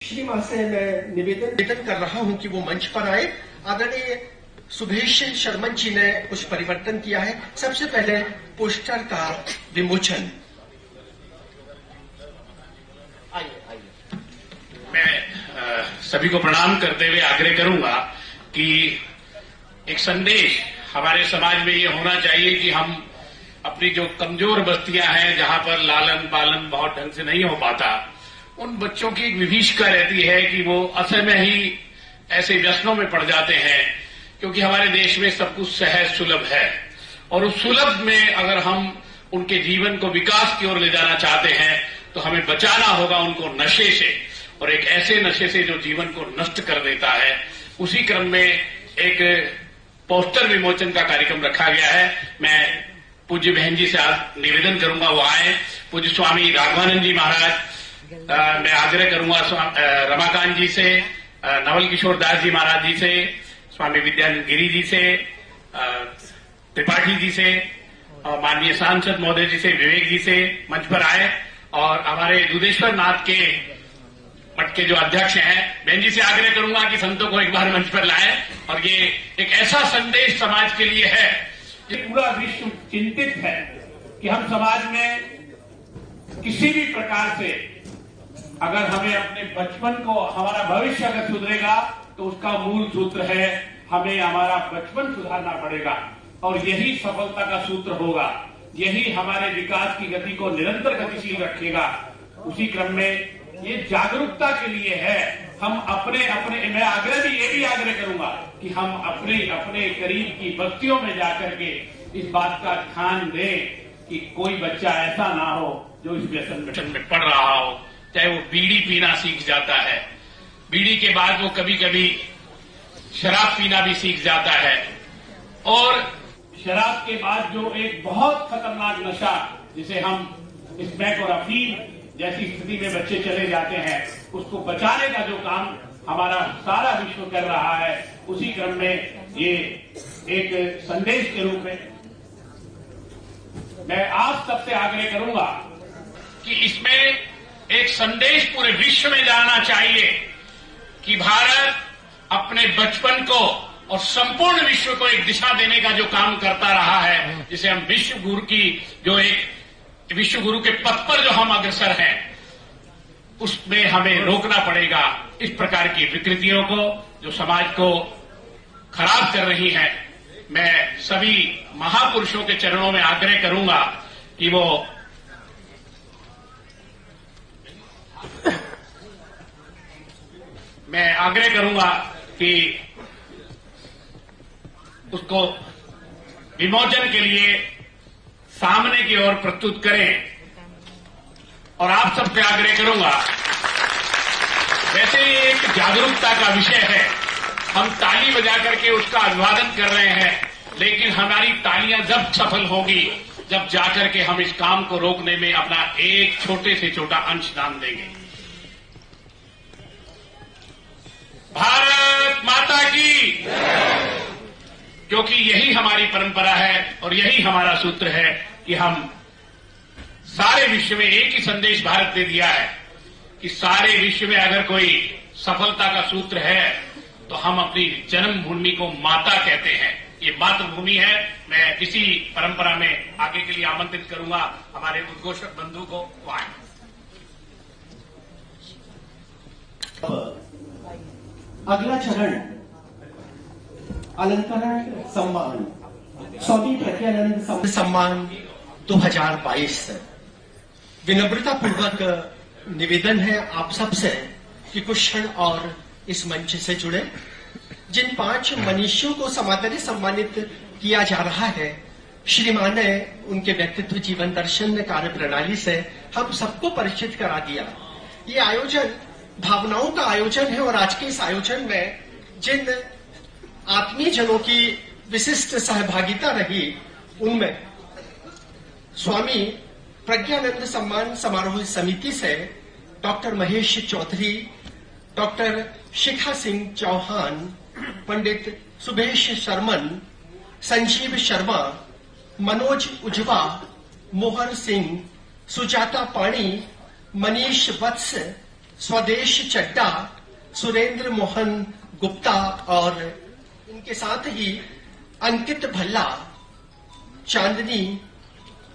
श्री महाशय मैं निवेदन कर रहा हूं कि वो मंच पर आए। आदरणीय सुभेश शर्मन जी ने कुछ परिवर्तन किया है। सबसे पहले पोस्टर का विमोचन। मैं सभी को प्रणाम करते हुए आग्रह करूंगा कि एक संदेश हमारे समाज में ये होना चाहिए कि हम अपनी जो कमजोर बस्तियां हैं, जहां पर लालन पालन बहुत ढंग से नहीं हो पाता, उन बच्चों की एक विभीषिका रहती है कि वो असल में ही ऐसे व्यसनों में पड़ जाते हैं, क्योंकि हमारे देश में सब कुछ सहज सुलभ है और उस सुलभ में अगर हम उनके जीवन को विकास की ओर ले जाना चाहते हैं तो हमें बचाना होगा उनको नशे से, और एक ऐसे नशे से जो जीवन को नष्ट कर देता है। उसी क्रम में एक पोस्टर विमोचन का कार्यक्रम रखा गया है। मैं पूज्य बहन जी से आज निवेदन करूंगा वो आए। पूज्य स्वामी राघवानंद जी महाराज, मैं आग्रह करूंगा रमाकांत जी से, नवल किशोर दास जी महाराज जी से, स्वामी विद्यानंद गिरी जी से, त्रिपाठी जी से और माननीय सांसद महोदय जी से, विवेक जी से मंच पर आए। और हमारे दुधेश्वर नाथ के मठ के जो अध्यक्ष हैं, बहन जी से आग्रह करूंगा कि संतों को एक बार मंच पर लाएं। और ये एक ऐसा संदेश समाज के लिए है कि पूरा विश्व चिंतित है कि हम समाज में किसी भी प्रकार से अगर हमें अपने बचपन को, हमारा भविष्य अगर सुधरेगा तो उसका मूल सूत्र है हमें हमारा बचपन सुधारना पड़ेगा, और यही सफलता का सूत्र होगा, यही हमारे विकास की गति को निरंतर गतिशील रखेगा। उसी क्रम में ये जागरूकता के लिए है। हम अपने मैं आग्रह भी ये भी आग्रह करूंगा कि हम अपने करीब की बस्तियों में जाकर के इस बात का ध्यान दें कि कोई बच्चा ऐसा ना हो जो इस व्यसन में पड़ रहा हो। चाहे वो बीड़ी पीना सीख जाता है, बीड़ी के बाद वो कभी कभी शराब पीना भी सीख जाता है, और शराब के बाद जो एक बहुत खतरनाक नशा जिसे हम स्मैक और अफीम जैसी स्थिति में बच्चे चले जाते हैं, उसको बचाने का जो काम हमारा सारा विश्व कर रहा है, उसी क्रम में ये एक संदेश के रूप में मैं आप सबसे आग्रह करूंगा कि इसमें एक संदेश पूरे विश्व में जाना चाहिए कि भारत अपने बचपन को और संपूर्ण विश्व को एक दिशा देने का जो काम करता रहा है, जिसे हम विश्व गुरु की जो एक विश्व गुरु के पथ पर जो हम अग्रसर हैं, उसमें हमें रोकना पड़ेगा। इस प्रकार की विकृतियों को जो समाज को खराब कर रही हैं, मैं सभी महापुरुषों के चरणों में आग्रह करूंगा कि वो मैं आग्रह करूंगा कि उसको विमोचन के लिए सामने की ओर प्रस्तुत करें। और आप सबसे आग्रह करूंगा, वैसे ये एक जागरूकता का विषय है, हम ताली बजा करके उसका अभिवादन कर रहे हैं, लेकिन हमारी तालियां जब सफल होगी जब जाकर के हम इस काम को रोकने में अपना एक छोटे से छोटा अंशदान देंगे। भारत माता की, क्योंकि यही हमारी परंपरा है और यही हमारा सूत्र है कि हम सारे विश्व में एक ही संदेश भारत ने दिया है कि सारे विश्व में अगर कोई सफलता का सूत्र है तो हम अपनी जन्मभूमि को माता कहते हैं। ये मातृभूमि है। मैं इसी परंपरा में आगे के लिए आमंत्रित करूंगा हमारे उद्घोषक बंधु को। अगला चरण अलंकरण सम्मान, स्वामी प्रज्ञानंद सम्मान 2022। विनम्रता पूर्वक निवेदन है आप सबसे कि कुछ क्षण और इस मंच से जुड़े। जिन 5 मनीषियों को समादरी सम्मानित किया जा रहा है, श्रीमान ने उनके व्यक्तित्व, जीवन दर्शन, कार्य प्रणाली से हम सबको परिचित करा दिया। ये आयोजन भावनाओं का आयोजन है, और आज के इस आयोजन में जिन आत्मीय जनों की विशिष्ट सहभागिता रही, उनमें स्वामी प्रज्ञानंद सम्मान समारोह समिति से डॉक्टर महेश चौधरी, डॉक्टर शिखा सिंह चौहान, पंडित सुभेश शर्मन, संजीव शर्मा, मनोज उजवा, मोहन सिंह, सुजाता पाणी, मनीष वत्स, स्वदेश चड्डा, सुरेंद्र मोहन गुप्ता और इनके साथ ही अंकित भल्ला, चांदनी,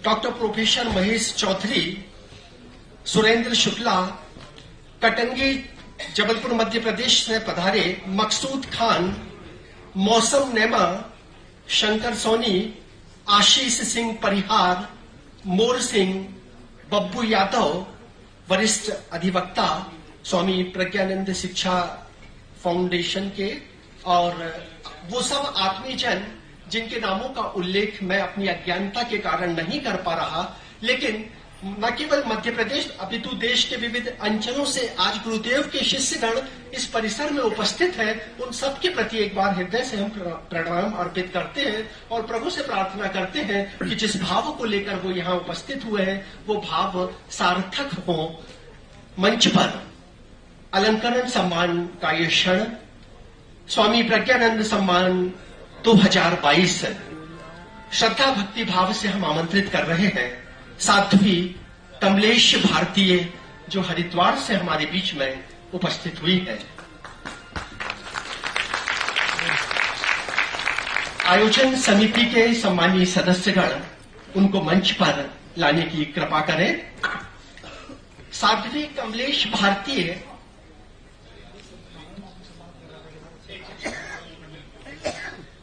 डॉक्टर प्रोफेसर महेश चौधरी, सुरेंद्र शुक्ला, कटंगी जबलपुर मध्य प्रदेश से पधारे मकसूद खान, मौसम नेमा, शंकर सोनी, आशीष सिंह परिहार, मोर सिंह, बब्बू यादव, वरिष्ठ अधिवक्ता स्वामी प्रज्ञानंद शिक्षा फाउंडेशन के, और वो सब आत्मीय जन जिनके नामों का उल्लेख मैं अपनी अज्ञानता के कारण नहीं कर पा रहा, लेकिन न केवल मध्य प्रदेश अपितु देश के विविध अंचलों से आज गुरुदेव के शिष्यगण इस परिसर में उपस्थित हैं, उन सबके प्रति एक बार हृदय से हम प्रणाम अर्पित करते हैं और प्रभु से प्रार्थना करते हैं कि जिस भाव को लेकर वो यहाँ उपस्थित हुए हैं वो भाव सार्थक हो। मंच पर अलंकरण सम्मान का ये क्षण स्वामी प्रज्ञानंद सम्मान 2022 श्रद्धा भक्ति भाव से हम आमंत्रित कर रहे हैं साध्वी कमलेश भारतीय, जो हरिद्वार से हमारे बीच में उपस्थित हुई है। आयोजन समिति के सम्मानीय सदस्यगण उनको मंच पर लाने की कृपा करें। साध्वी कमलेश भारतीय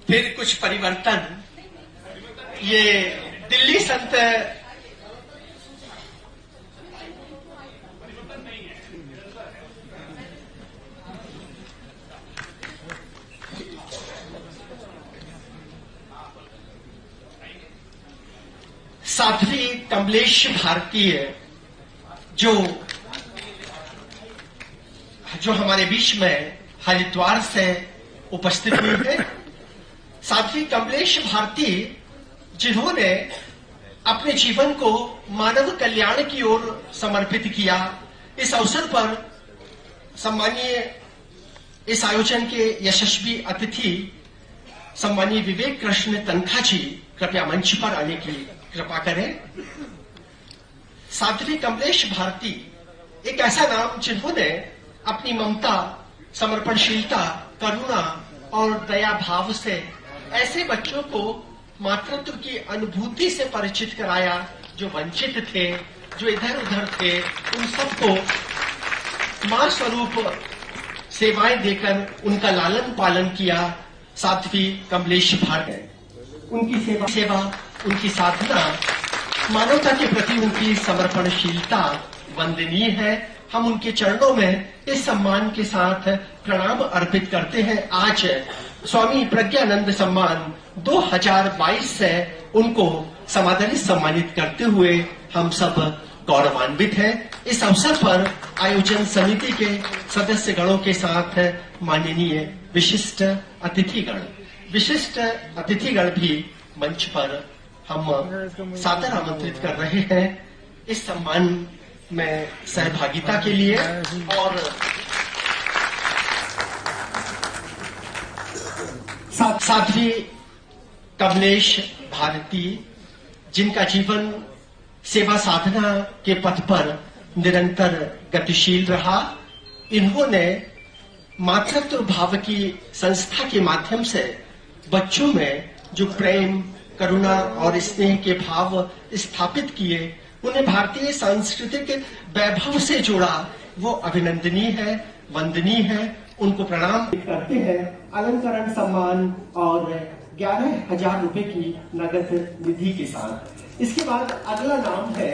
फिर कुछ परिवर्तन, ये दिल्ली संत साध्वी कमलेश भारतीय जो हमारे बीच में हरिद्वार से उपस्थित हुई है। साध्वी कमलेश भारती जिन्होंने अपने जीवन को मानव कल्याण की ओर समर्पित किया, इस अवसर पर सम्मानीय इस आयोजन के यशस्वी अतिथि सम्मानीय विवेक कृष्ण तनखा जी कृपया मंच पर आने की कृपा करें। साध्वी कमलेश भारती एक ऐसा नाम जिन्होंने अपनी ममता, समर्पणशीलता, करुणा और दया भाव से ऐसे बच्चों को मातृत्व की अनुभूति से परिचित कराया जो वंचित थे, जो इधर उधर थे, उन सबको मां स्वरूप सेवाएं देकर उनका लालन पालन किया। साध्वी कमलेश भारती उनकी सेवा उनकी साधना, मानवता के प्रति उनकी समर्पणशीलता वंदनीय है। हम उनके चरणों में इस सम्मान के साथ प्रणाम अर्पित करते हैं। आज स्वामी प्रज्ञानंद सम्मान 2022 से उनको समादरित सम्मानित करते हुए हम सब गौरवान्वित हैं। इस अवसर पर आयोजन समिति के सदस्य गणों के साथ माननीय विशिष्ट अतिथिगण भी मंच पर हम सादर आमंत्रित कर रहे हैं इस सम्मान में सहभागिता के लिए। और साध्वी कमलेश भारती जिनका जीवन सेवा साधना के पथ पर निरंतर गतिशील रहा, इन्होंने मातृत्व भाव की संस्था के माध्यम से बच्चों में जो प्रेम, करुणा और स्नेह के भाव स्थापित किए, उन्हें भारतीय सांस्कृतिक वैभव से जोड़ा, वो अभिनंदनीय है, वंदनीय है। उनको प्रणाम करते हैं अलंकरण सम्मान और 11,000 रुपए की नगद निधि के साथ। इसके बाद अगला नाम है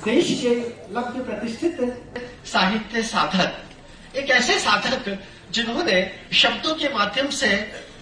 देश के लब्ध प्रतिष्ठित साहित्य साधक, एक ऐसे साधक जिन्होंने शब्दों के माध्यम से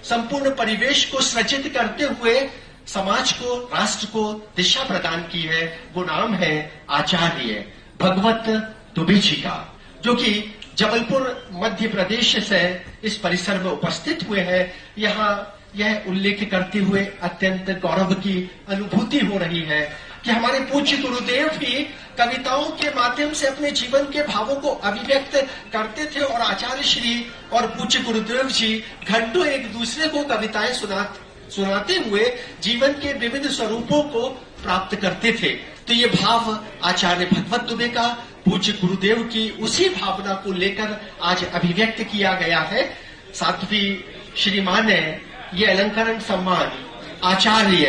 संपूर्ण परिवेश को सृजित करते हुए समाज को, राष्ट्र को दिशा प्रदान की है। वो नाम है आचार्य भगवत दुबे जी का, जो कि जबलपुर मध्य प्रदेश से इस परिसर में उपस्थित हुए हैं। यहाँ यह उल्लेख करते हुए अत्यंत गौरव की अनुभूति हो रही है कि हमारे पूज्य गुरुदेव भी कविताओं के माध्यम से अपने जीवन के भावों को अभिव्यक्त करते थे और आचार्य श्री और पूज्य गुरुदेव जी घंटों एक दूसरे को कविताएं सुनाते हुए जीवन के विविध स्वरूपों को प्राप्त करते थे। तो ये भाव आचार्य भगवत दुबे का पूज्य गुरुदेव की उसी भावना को लेकर आज अभिव्यक्त किया गया है। साथ ही श्रीमान ने ये अलंकरण सम्मान आचार्य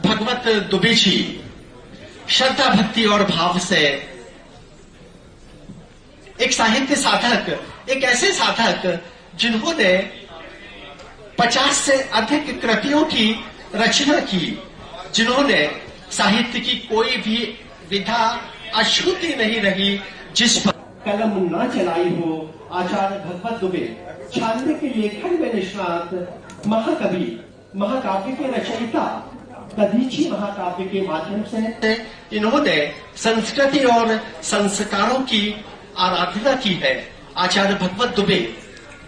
भगवत दुबे जी श्रद्धा भक्ति और भाव से एक साहित्य साधक, एक ऐसे साधक जिन्होंने 50 से अधिक कृतियों की रचना की, जिन्होंने साहित्य की कोई भी विधा अछूती नहीं रही जिस पर कलम न चलाई हो। आचार्य भगवत दुबे छांदे के लेखन में निष्णात महाकवि, महाकाव्य के रचयिता, दधीची महाकाव्य के माध्यम से इन्होंने संस्कृति और संस्कारों की आराधना की है। आचार्य भगवत दुबे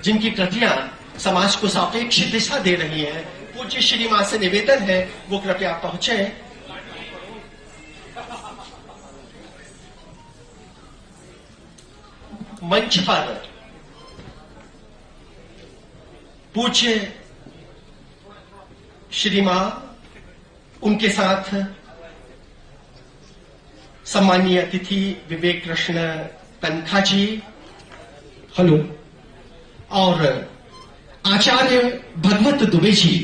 जिनकी कृतियां समाज को सापेक्ष दिशा दे रही हैं, पूज्य श्री मां से निवेदन है वो कृपया पहुंचे। मंच पर पूज्य श्री मां, उनके साथ सम्मानीय अतिथि विवेक कृष्ण तनखा जी, हेलो, और आचार्य भगवत दुबे जी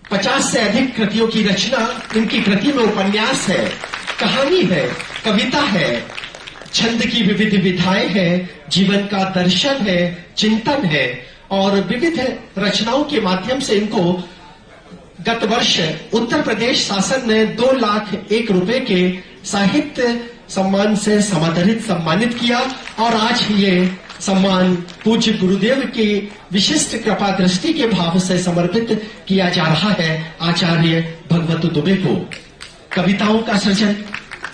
50 से अधिक कृतियों की रचना, इनकी कृति में उपन्यास है, कहानी है, कविता है, छंद की विविध विधाएं हैं, जीवन का दर्शन है, चिंतन है और विविध रचनाओं के माध्यम से इनको गत वर्ष उत्तर प्रदेश शासन ने 2,01,000 रुपए के साहित्य सम्मान से सम्मानित किया और आज ये सम्मान पूज्य गुरुदेव की विशिष्ट कृपा दृष्टि के भाव से समर्पित किया जा रहा है आचार्य भगवत दुबे को। कविताओं का सृजन,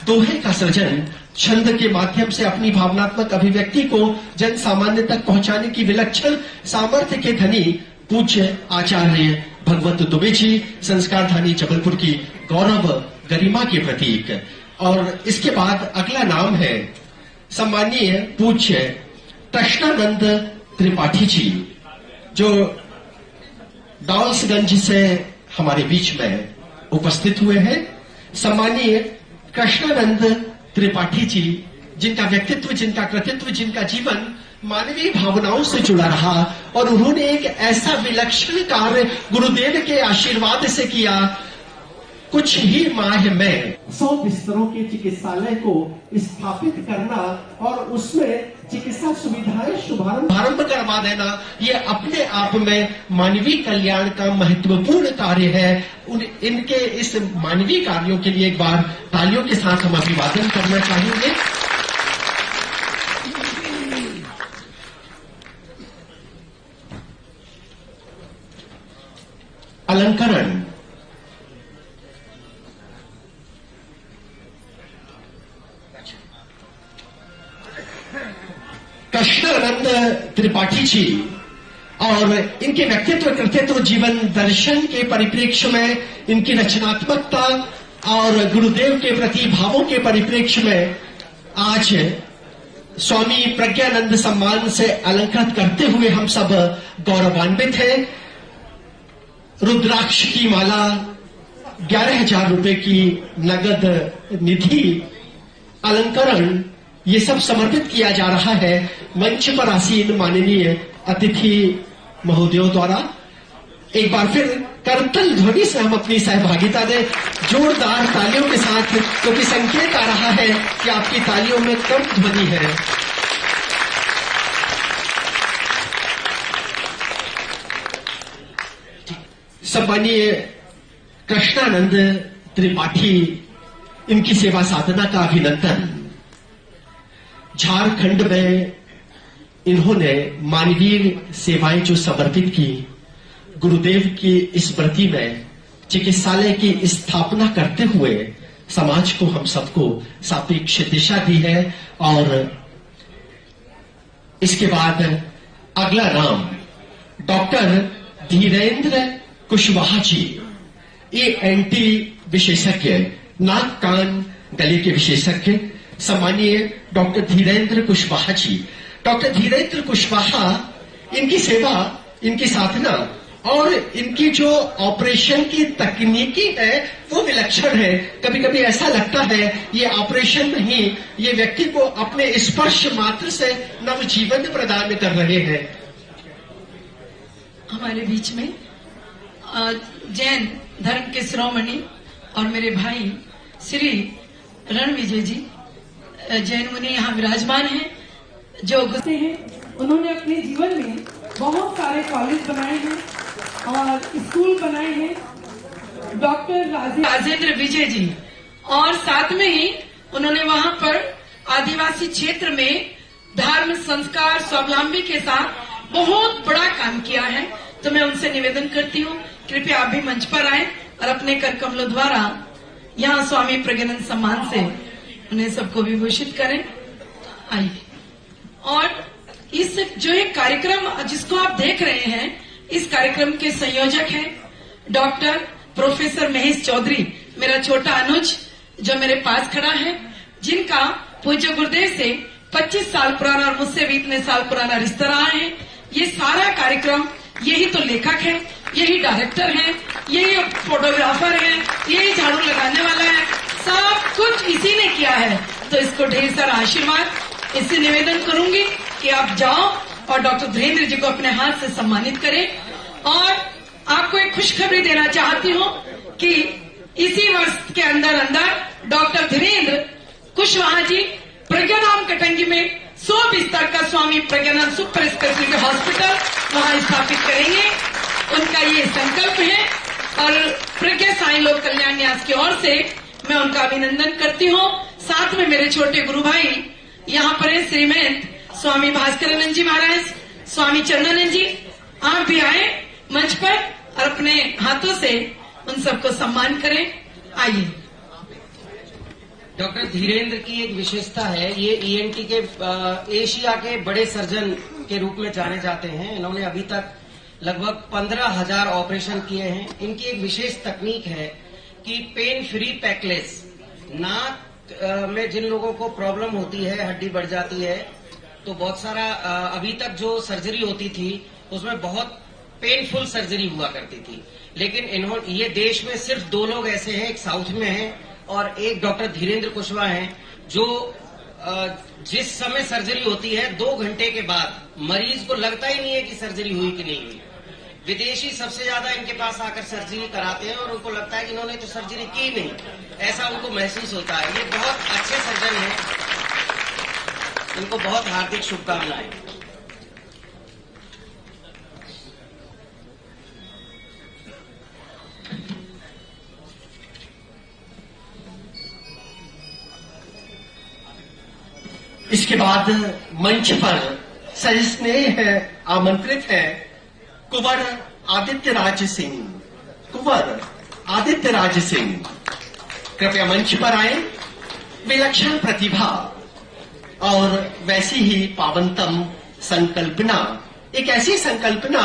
दोहे का सृजन, छंद के माध्यम से अपनी भावनात्मक अभिव्यक्ति को जन सामान्य तक पहुंचाने की विलक्षण सामर्थ्य के धनी पूज्य आचार्य भगवत दुबे जी संस्कारधानी जबलपुर की गौरव गरिमा के प्रतीक। और इसके बाद अगला नाम है सम्मानीय पूज्य कृष्णानंद त्रिपाठी जी, जो डाल्सगंज से हमारे बीच में उपस्थित हुए हैं। सम्मानीय कृष्णानंद त्रिपाठी जी, जिनका व्यक्तित्व, जिनका कृतित्व, जिनका जीवन मानवीय भावनाओं से जुड़ा रहा और उन्होंने एक ऐसा विलक्षण कार्य गुरुदेव के आशीर्वाद से किया। कुछ ही माह में 100 बिस्तरों के चिकित्सालय को स्थापित करना और उसमें चिकित्सा सुविधाएं शुभारंभ करवा देना, ये अपने आप में मानवीय कल्याण का महत्वपूर्ण कार्य है। इनके इस मानवीय कार्यों के लिए एक बार तालियों के साथ हम अभिवादन करना चाहेंगे। अलंकरण कृष्णानंद त्रिपाठी जी और इनके व्यक्तित्व, कृतित्व, जीवन दर्शन के परिप्रेक्ष्य में, इनकी रचनात्मकता और गुरुदेव के प्रति भावों के परिप्रेक्ष्य में आज स्वामी प्रज्ञानंद सम्मान से अलंकृत करते हुए हम सब गौरवान्वित हैं। रुद्राक्ष की माला, 11,000 रुपए की नगद निधि, अलंकरण, ये सब समर्पित किया जा रहा है मंच पर आसीन माननीय अतिथि महोदयों द्वारा। एक बार फिर करतल ध्वनि से हम अपनी सहभागिता दें, जोरदार तालियों के साथ, क्योंकि संकेत आ रहा है कि आपकी तालियों में कम ध्वनि है। सम्मानीय कृष्णानंद त्रिपाठी, इनकी सेवा साधना का अभिनंदन। झारखंड में इन्होंने मानवीय सेवाएं जो समर्पित की, गुरुदेव की इस स्मृति में चिकित्सालय की स्थापना करते हुए समाज को, हम सबको सापेक्ष दिशा दी है। और इसके बाद अगला नाम डॉक्टर धीरेन्द्र कुशवाहा जी, ENT विशेषज्ञ, नाक कान गले के विशेषज्ञ, सम्मानीय डॉक्टर धीरेन्द्र कुशवाहा जी। डॉक्टर धीरेन्द्र कुशवाहा, इनकी सेवा इनकी साधना और इनकी जो ऑपरेशन की तकनीकी है वो विलक्षण है। कभी कभी ऐसा लगता है ये ऑपरेशन नहीं, ये व्यक्ति को अपने स्पर्श मात्र से नवजीवन प्रदान कर रहे हैं। हमारे बीच में जैन धर्म के शिरोमणि और मेरे भाई श्री रणविजय जी जैन मुनि यहाँ विराजमान हैं, जो गुजरे हैं। उन्होंने अपने जीवन में बहुत सारे कॉलेज बनाए हैं और स्कूल बनाए हैं। डॉक्टर राजेंद्र विजय जी, और साथ में ही उन्होंने वहाँ पर आदिवासी क्षेत्र में धर्म संस्कार स्वावलंबी के साथ बहुत बड़ा काम किया है। तो मैं उनसे निवेदन करती हूँ, कृपया आप भी मंच पर आए और अपने कर कमलों द्वारा यहाँ स्वामी प्रज्ञानंद सम्मान से उन्हें सबको विभूषित करें। आइए। और इस जो एक कार्यक्रम जिसको आप देख रहे हैं, इस कार्यक्रम के संयोजक हैं डॉक्टर प्रोफेसर महेश चौधरी, मेरा छोटा अनुज जो मेरे पास खड़ा है, जिनका पूज्य गुरुदेव से 25 साल पुराना और मुझसे भी इतने साल पुराना रिश्ता रहा है। ये सारा कार्यक्रम यही तो लेखक है, यही डायरेक्टर है, यही फोटोग्राफर है, यही झाड़ू लगाने वाला है, सब कुछ इसी ने किया है। तो इसको ढेर सारा आशीर्वाद। इससे निवेदन करूंगी कि आप जाओ और डॉक्टर धीरेन्द्र जी को अपने हाथ से सम्मानित करें। और आपको एक खुशखबरी देना चाहती हूँ कि इसी वर्ष के अंदर डॉक्टर धीरेन्द्र कुशवाहा जी प्रज्ञाधाम कटंगी में 100 बिस्तर का स्वामी प्रज्ञानंद सुपर स्पेशलिटी हॉस्पिटल वहाँ स्थापित करेंगे। उनका ये संकल्प है और प्रज्ञा साई लोक कल्याण न्यास की ओर से मैं उनका अभिनंदन करती हूँ। साथ में मेरे छोटे गुरु भाई यहाँ पर है, श्रीमंत स्वामी भास्करानंद जी महाराज, स्वामी चंदनानंद जी, आप भी आए मंच पर और अपने हाथों से उन सबको सम्मान करें। आइए। डॉक्टर धीरेन्द्र की एक विशेषता है, ये ईएनटी के एशिया के बड़े सर्जन के रूप में जाने जाते हैं। इन्होंने अभी तक लगभग 15,000 ऑपरेशन किए हैं। इनकी एक विशेष तकनीक है कि पेन फ्री पैकलेस, नाक में जिन लोगों को प्रॉब्लम होती है, हड्डी बढ़ जाती है, तो बहुत सारा अभी तक जो सर्जरी होती थी उसमें बहुत पेनफुल सर्जरी हुआ करती थी। लेकिन इन्होंने ये देश में सिर्फ 2 लोग ऐसे हैं, एक साउथ में है और एक डॉक्टर धीरेन्द्र कुशवाहा हैं, जो जिस समय सर्जरी होती है 2 घंटे के बाद मरीज को लगता ही नहीं है कि सर्जरी हुई कि नहीं हुई। विदेशी सबसे ज्यादा इनके पास आकर सर्जरी कराते हैं और उनको लगता है कि इन्होंने तो सर्जरी की नहीं, ऐसा उनको महसूस होता है। ये बहुत अच्छे सर्जन हैं, इनको बहुत हार्दिक शुभकामनाएं। इसके बाद मंच पर सस्नेह आमंत्रित है कुंवर आदित्य राज सिंह। कुंवर आदित्य राज सिंह कृपया मंच पर आए। विलक्षण प्रतिभा और वैसी ही पावनतम संकल्पना, एक ऐसी संकल्पना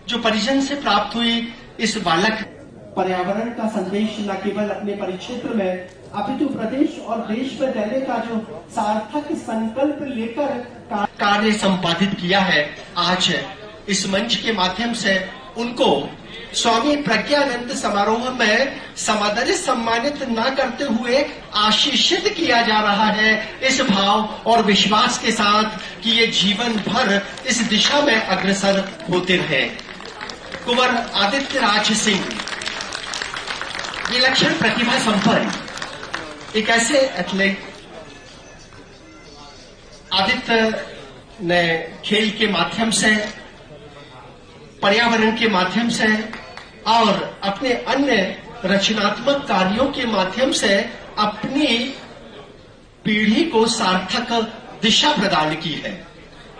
जो परिजन से प्राप्त हुई। इस बालक पर्यावरण का संदेश न केवल अपने परिक्षेत्र में अपितु प्रदेश और देश में देने का जो सार्थक संकल्प लेकर कार्य संपादित किया है, आज इस मंच के माध्यम से उनको स्वामी प्रज्ञानंद समारोह में समादर सम्मानित न करते हुए आशीषित किया जा रहा है, इस भाव और विश्वास के साथ कि ये जीवन भर इस दिशा में अग्रसर होते रहे। कुंवर आदित्य राज सिंह विलक्षण प्रतिभा संपन्न एक ऐसे एथलीट। आदित्य ने खेल के माध्यम से, पर्यावरण के माध्यम से और अपने अन्य रचनात्मक कार्यों के माध्यम से अपनी पीढ़ी को सार्थक दिशा प्रदान की है।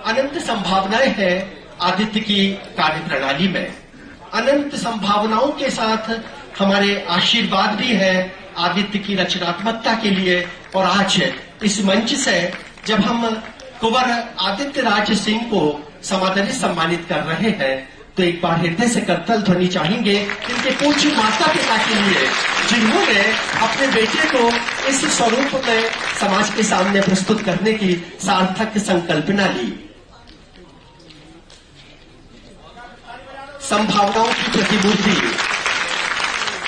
अनंत संभावनाएं हैं आदित्य की कार्यप्रणाली में। अनंत संभावनाओं के साथ हमारे आशीर्वाद भी है आदित्य की रचनात्मकता के लिए। और आज इस मंच से जब हम कुंवर आदित्य राज सिंह को समादर सम्मानित कर रहे हैं, तो एक बार हृदय से करतल ध्वनि चाहेंगे इनके पूज्य माता पिता के लिए, जिन्होंने अपने बेटे को इस स्वरूप में समाज के सामने प्रस्तुत करने की सार्थक संकल्पना ली। संभावनाओं की प्रतिमूर्ति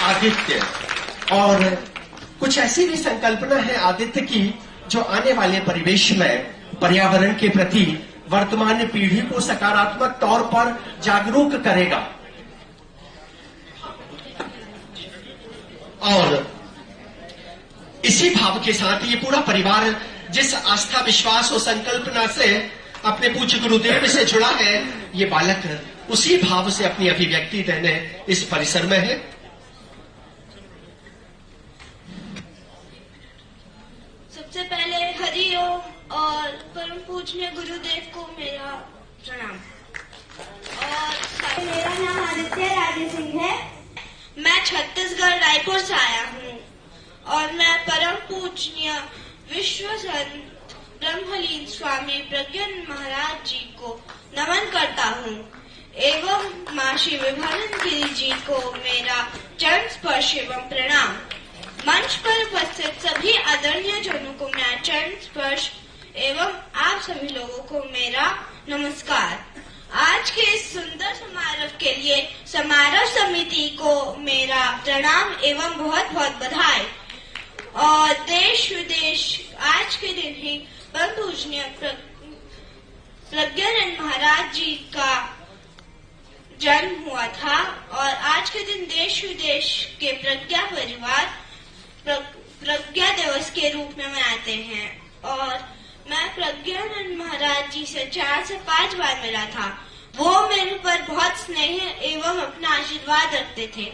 आदित्य, और कुछ ऐसी भी संकल्पना है आदित्य की जो आने वाले परिवेश में पर्यावरण के प्रति वर्तमान पीढ़ी को सकारात्मक तौर पर जागरूक करेगा। और इसी भाव के साथ ये पूरा परिवार जिस आस्था, विश्वास और संकल्पना से अपने पूज्य गुरुदेव से जुड़ा है, ये बालक उसी भाव से अपनी अभिव्यक्ति देने इस परिसर में है। सबसे पहले हरि ओम और परम पूजनीय गुरुदेव को मेरा प्रणाम। और मेरा नाम आदित्य राजे सिंह है। मैं छत्तीसगढ़ रायपुर से आया हूँ और मैं परम पूजनीय विश्व संत ब्रह्मलीन स्वामी प्रज्ञानंद महाराज जी को नमन करता हूँ एवं माँ श्री विभानंद गिरी जी को मेरा चरण स्पर्श एवं प्रणाम। मंच पर उपस्थित सभी आदरणीय जनों को मेरा चरण स्पर्श एवं आप सभी लोगों को मेरा नमस्कार। आज के इस सुंदर समारोह के लिए समारोह समिति को मेरा प्रणाम एवं बहुत बहुत बधाई। और देश विदेश आज के दिन ही परम पूजनीय प्रज्ञानंद महाराज जी का जन्म हुआ था और आज के दिन देश विदेश के प्रज्ञा परिवार प्रज्ञा दिवस के रूप में मनाते हैं। और मैं प्रज्ञानंद महाराज जी से 4 से 5 बार मिला था। वो मेरे पर बहुत स्नेह एवं अपना आशीर्वाद रखते थे।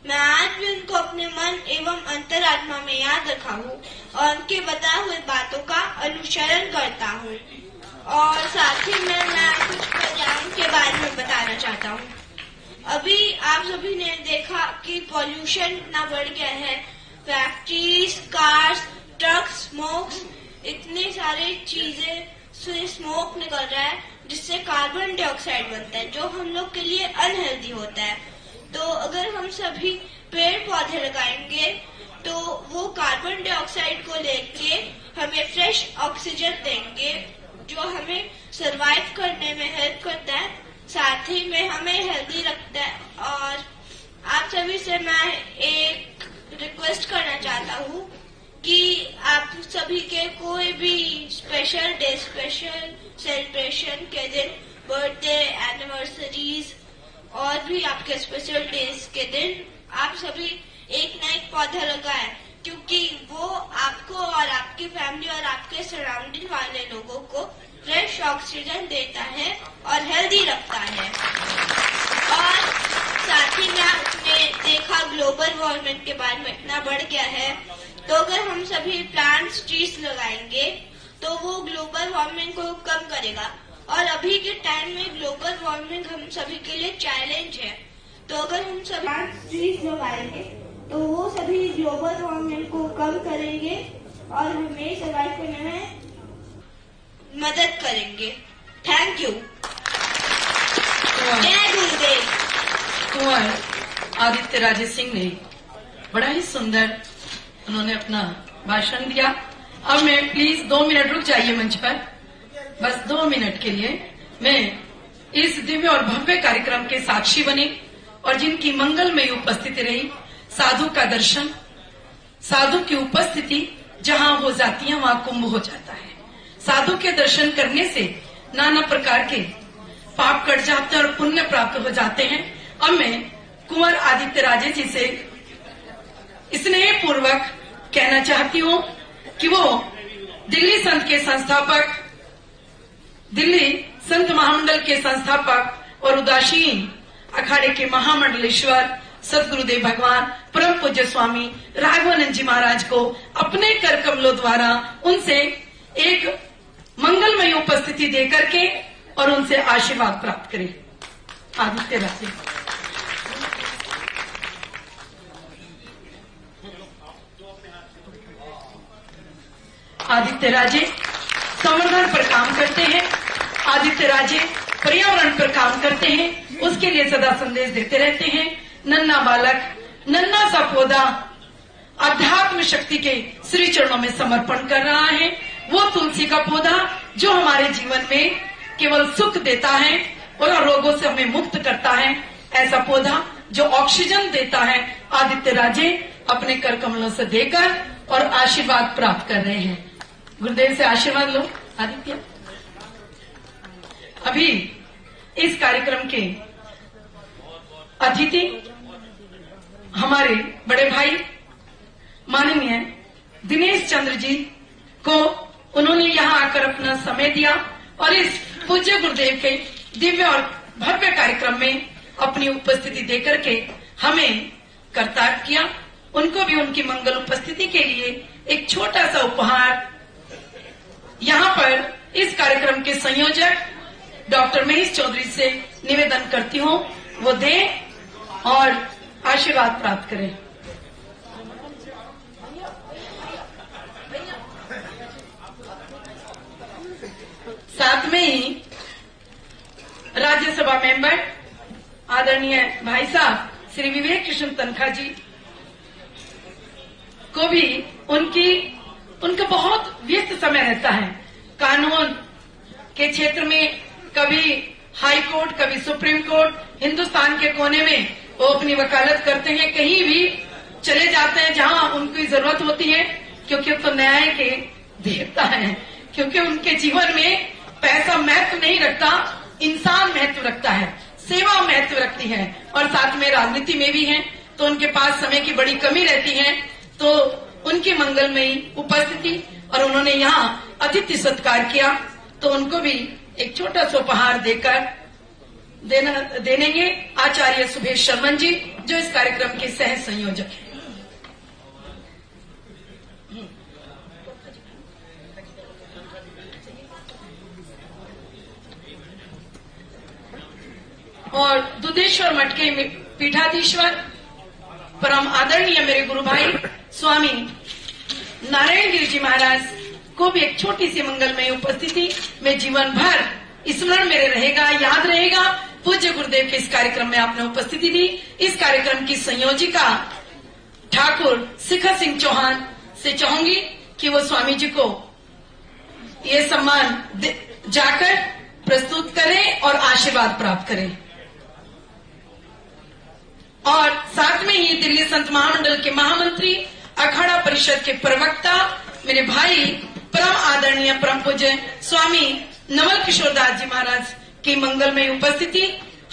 मैं आज भी उनको अपने मन एवं अंतरात्मा में याद रखा हूँ और उनके बताए हुए बातों का अनुसरण करता हूँ। और साथ ही में मैं कुछ पर्यावरण के बारे में बताना चाहता हूँ। अभी आप सभी ने देखा कि पॉल्यूशन इतना बढ़ गया है। फैक्ट्रीज, कार्स, ट्रक्स, स्मोक्स, इतनी सारी चीजें से स्मोक निकल रहा है जिससे कार्बन डाइऑक्साइड बनता है जो हम लोग के लिए अनहेल्दी होता है। तो अगर हम सभी पेड़ पौधे लगाएंगे तो वो कार्बन डाइऑक्साइड को लेके हमें फ्रेश ऑक्सीजन देंगे जो हमें सरवाइव करने में हेल्प करता है, साथ ही में हमें हेल्दी रखता है। और आप सभी से मैं एक रिक्वेस्ट करना चाहता हूँ कि आप सभी के कोई भी स्पेशल डे, स्पेशल सेलिब्रेशन के दिन, बर्थडे, एनिवर्सरीज और भी आपके स्पेशल डेज के दिन आप सभी एक न एक पौधा लगाएं, क्योंकि वो आपको और आपकी फैमिली और आपके सराउंडिंग वाले लोगों को फ्रेश ऑक्सीजन देता है और हेल्दी रखता है। और साथ ही में आपने देखा ग्लोबल वार्मिंग के बारे में इतना बढ़ गया है, तो अगर हम सभी प्लांट्स, ट्रीज लगाएंगे तो वो ग्लोबल वार्मिंग को कम करेगा। और अभी के टाइम में ग्लोबल वार्मिंग हम सभी के लिए चैलेंज है, तो अगर हम सभी ट्रीज लगाएंगे तो वो सभी ग्लोबल वार्मिंग को कम करेंगे और हमें सर्वाइव करने में मदद करेंगे। Thank you. जय गुरुदेव। कुंवर आदित्य राजे सिंह ने बड़ा ही सुंदर उन्होंने अपना भाषण दिया। अब मैं प्लीज 2 मिनट रुक जाइए मंच पर, बस 2 मिनट के लिए। मैं इस दिव्य और भव्य कार्यक्रम के साक्षी बनी और जिनकी मंगलमयी उपस्थिति रही, साधु का दर्शन, साधु की उपस्थिति जहां हो जाती है वहां कुंभ हो जाता है। साधु के दर्शन करने से नाना प्रकार के पाप कट जाते हैं और पुण्य प्राप्त हो जाते हैं। अब मैं कुंवर आदित्य राजे जी से स्नेह पूर्वक कहना चाहती हूँ कि वो दिल्ली संत के संस्थापक, दिल्ली संत महामंडल के संस्थापक और उदासीन अखाड़े के महामंडलेश्वर सदगुरुदेव भगवान परम पूज्य स्वामी राघवानंद जी महाराज को अपने कर कमलों द्वारा उनसे एक मंगलमयी उपस्थिति दे करके और उनसे आशीर्वाद प्राप्त करें। आदित्य राजे। आदित्य राजे संवर्धन पर काम करते हैं, आदित्य राजे पर्यावरण पर काम करते हैं, उसके लिए सदा संदेश देते रहते हैं। नन्ना बालक, नन्ना सा पौधा अध्यात्म शक्ति के श्री चरणों में समर्पण कर रहा है। वो तुलसी का पौधा जो हमारे जीवन में केवल सुख देता है और रोगों से हमें मुक्त करता है। ऐसा पौधा जो ऑक्सीजन देता है आदित्य राजे अपने कर कमलों से देकर और आशीर्वाद प्राप्त कर रहे हैं। गुरुदेव से आशीर्वाद लो आदित्य। अभी इस कार्यक्रम के अतिथि हमारे बड़े भाई माननीय दिनेश चंद्र जी को, उन्होंने यहाँ आकर अपना समय दिया और इस पूज्य गुरुदेव के दिव्य और भव्य कार्यक्रम में अपनी उपस्थिति देकर के हमें कर्तार्थ किया। उनको भी उनकी मंगल उपस्थिति के लिए एक छोटा सा उपहार यहाँ पर इस कार्यक्रम के संयोजक डॉक्टर महेश चौधरी से निवेदन करती हूँ, वो दें और आशीर्वाद प्राप्त करें। साथ में ही राज्यसभा मेंबर आदरणीय भाई साहब श्री विवेक कृष्ण तनखा जी को भी उनका बहुत व्यस्त समय रहता है। कानून के क्षेत्र में कभी हाई कोर्ट, कभी सुप्रीम कोर्ट, हिंदुस्तान के कोने में वो अपनी वकालत करते हैं, कहीं भी चले जाते हैं जहां उनकी जरूरत होती है, क्योंकि तो न्याय के देवता हैं। क्योंकि उनके जीवन में पैसा महत्व नहीं रखता, इंसान महत्व रखता है, सेवा महत्व रखती है और साथ में राजनीति में भी है, तो उनके पास समय की बड़ी कमी रहती है। तो उनकी मंगलमयी उपस्थिति और उन्होंने यहाँ अतिथि सत्कार किया, तो उनको भी एक छोटा सा उपहार देकर देनेंगे आचार्य सुभेश शर्मन जी, जो इस कार्यक्रम के सह संयोजक हैं। और दुधेश्वर मठ के पीठाधीश्वर परम आदरणीय मेरे गुरु भाई स्वामी नारायण गिरि जी महाराज को भी एक छोटी सी मंगलमय उपस्थिति में जीवन भर स्मरण मेरे रहेगा, याद रहेगा। पूज्य गुरुदेव के इस कार्यक्रम में आपने उपस्थिति दी। इस कार्यक्रम की संयोजिका ठाकुर शिखर सिंह चौहान से चाहूंगी कि वो स्वामी जी को ये सम्मान जाकर प्रस्तुत करें और आशीर्वाद प्राप्त करें। और साथ में ही दिल्ली संत महामंडल के महामंत्री, अखाड़ा परिषद के प्रवक्ता मेरे भाई परम आदरणीय परम पूज्य स्वामी नवल किशोर दास जी महाराज की मंगलमय उपस्थिति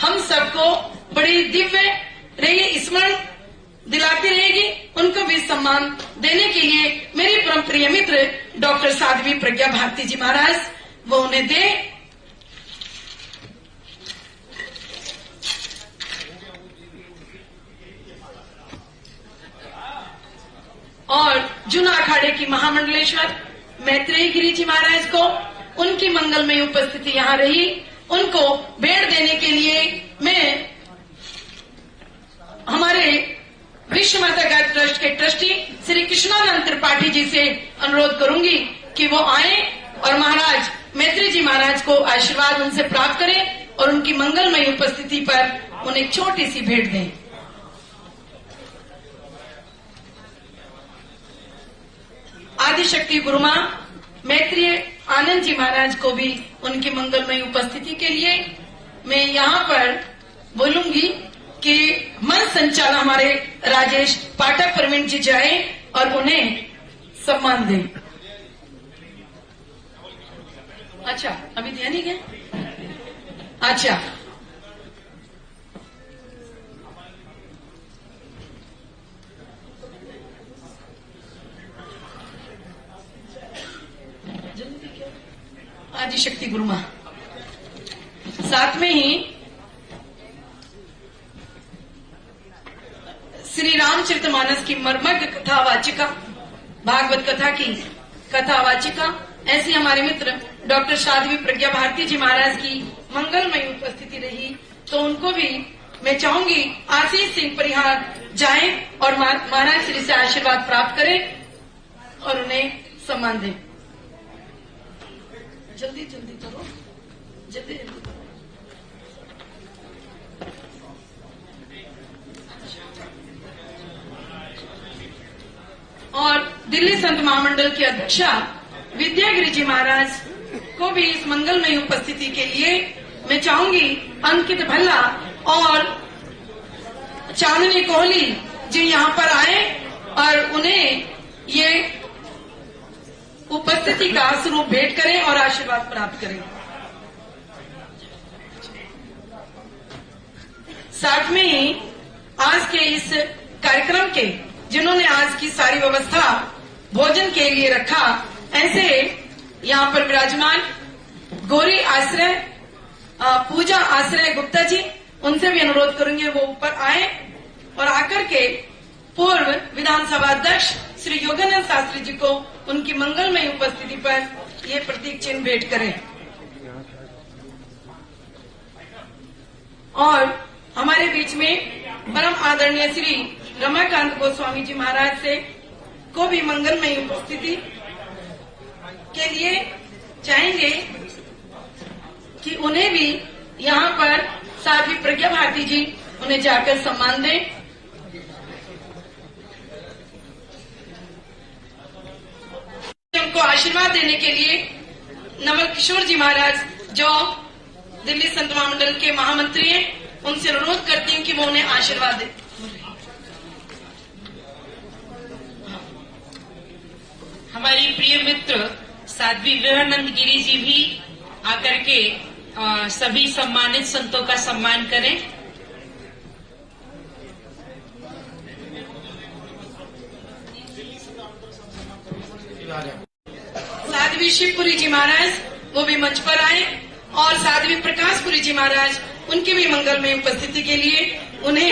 हम सबको बड़ी दिव्य रही स्मरण दिलाती रहेगी। उनको भी सम्मान देने के लिए मेरी परम प्रिय मित्र डॉक्टर साध्वी प्रज्ञा भारती जी महाराज वो उन्हें दे। और जूना अखाड़े की महामंडलेश्वर मैत्रेयी गिरी जी महाराज को उनकी मंगलमय उपस्थिति यहाँ रही, उनको भेंट देने के लिए मैं हमारे विश्व माता गायत्री ट्रस्ट के ट्रस्टी श्री कृष्णानंद त्रिपाठी जी से अनुरोध करूंगी कि वो आए और महाराज मैत्री जी महाराज को आशीर्वाद उनसे प्राप्त करें और उनकी मंगलमय उपस्थिति पर उन्हें एक छोटी सी भेंट दें। आदिशक्ति गुरुमा मैत्रेय आनंद जी महाराज को भी उनकी मंगलमय उपस्थिति के लिए मैं यहाँ पर बोलूंगी कि मन संचालक हमारे राजेश पाठक प्रवीण जी जाए और उन्हें सम्मान दें। अच्छा, अभी दिया नहीं क्या? अच्छा, आदिशक्ति गुरुमा, साथ में ही श्री रामचरितमानस की मर्मज्ञ कथावाचिका, भागवत कथा की कथावाचिका ऐसी हमारे मित्र डॉक्टर साध्वी प्रज्ञा भारती जी महाराज की मंगलमय उपस्थिति रही, तो उनको भी मैं चाहूंगी आशीष सिंह परिहार जाएं और महाराज श्री से आशीर्वाद प्राप्त करें और उन्हें सम्मान दें। जल्दी जल्दी करो, जल्दी जल्दी करो। और दिल्ली संत महामंडल की अध्यक्षा विद्यागिरी जी महाराज को भी इस मंगलमय उपस्थिति के लिए मैं चाहूंगी अंकित भल्ला और चांदनी कोहली जी यहाँ पर आए और उन्हें ये उपस्थिति का स्वरूप भेंट करें और आशीर्वाद प्राप्त करें। साथ में ही आज के इस कार्यक्रम के जिन्होंने आज की सारी व्यवस्था भोजन के लिए रखा, ऐसे यहाँ पर विराजमान गौरी आश्रय पूजा आश्रय गुप्ता जी, उनसे भी अनुरोध करूंगी वो ऊपर आए और आकर के पूर्व विधानसभा अध्यक्ष श्री योगानंद शास्त्री जी को उनकी मंगलमय उपस्थिति पर ये प्रतीक चिन्ह भेंट करें। और हमारे बीच में परम आदरणीय श्री रमाकांत गोस्वामी जी महाराज से को भी मंगलमय उपस्थिति के लिए चाहेंगे कि उन्हें भी यहाँ पर साध्वी प्रज्ञा भारती जी उन्हें जाकर सम्मान दें। उनको आशीर्वाद देने के लिए नवल किशोर जी महाराज जो दिल्ली संत महामंडल के महामंत्री हैं, उनसे अनुरोध करती हूँ कि वो उन्हें आशीर्वाद दें। हमारी प्रिय मित्र साध्वी विरहानंद गिरी जी भी आकर के सभी सम्मानित संतों का सम्मान करें। साध्वी शिवपुरी जी महाराज वो भी मंच पर आए और साध्वी प्रकाशपुरी जी महाराज उनकी भी मंगलमय उपस्थिति के लिए उन्हें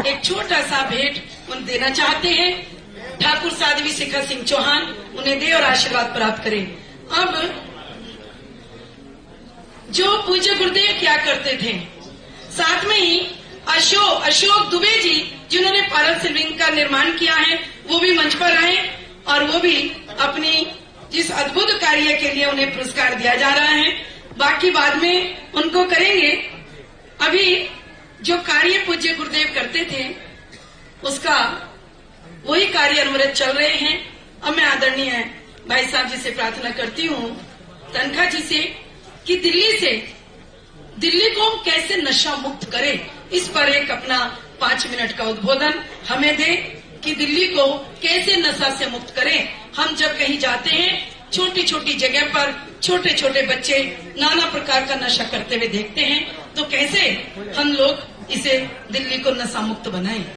एक छोटा सा भेंट उन देना चाहते हैं। ठाकुर साध्वी शिखा सिंह चौहान उन्हें दे और आशीर्वाद प्राप्त करें। अब जो पूज्य गुरुदेव क्या करते थे, साथ में ही अशोक दुबे जी जिन्होंने पारस विंग का निर्माण किया है, वो भी मंच पर आए और वो भी अपनी जिस अद्भुत कार्य के लिए उन्हें पुरस्कार दिया जा रहा है, बाकी बाद में उनको करेंगे। अभी जो कार्य पूज्य गुरुदेव करते थे उसका वही कार्य अनवरत चल रहे हैं। अब मैं आदरणीय भाई साहब जी से प्रार्थना करती हूँ, तनखा जी से, कि दिल्ली को हम कैसे नशा मुक्त करें, इस पर एक अपना 5 मिनट का उद्बोधन हमें दे कि दिल्ली को कैसे नशा से मुक्त करें। हम जब कहीं जाते हैं, छोटी छोटी जगह पर छोटे छोटे बच्चे नाना प्रकार का नशा करते हुए देखते हैं, तो कैसे हम लोग इसे दिल्ली को नशा मुक्त बनाएं।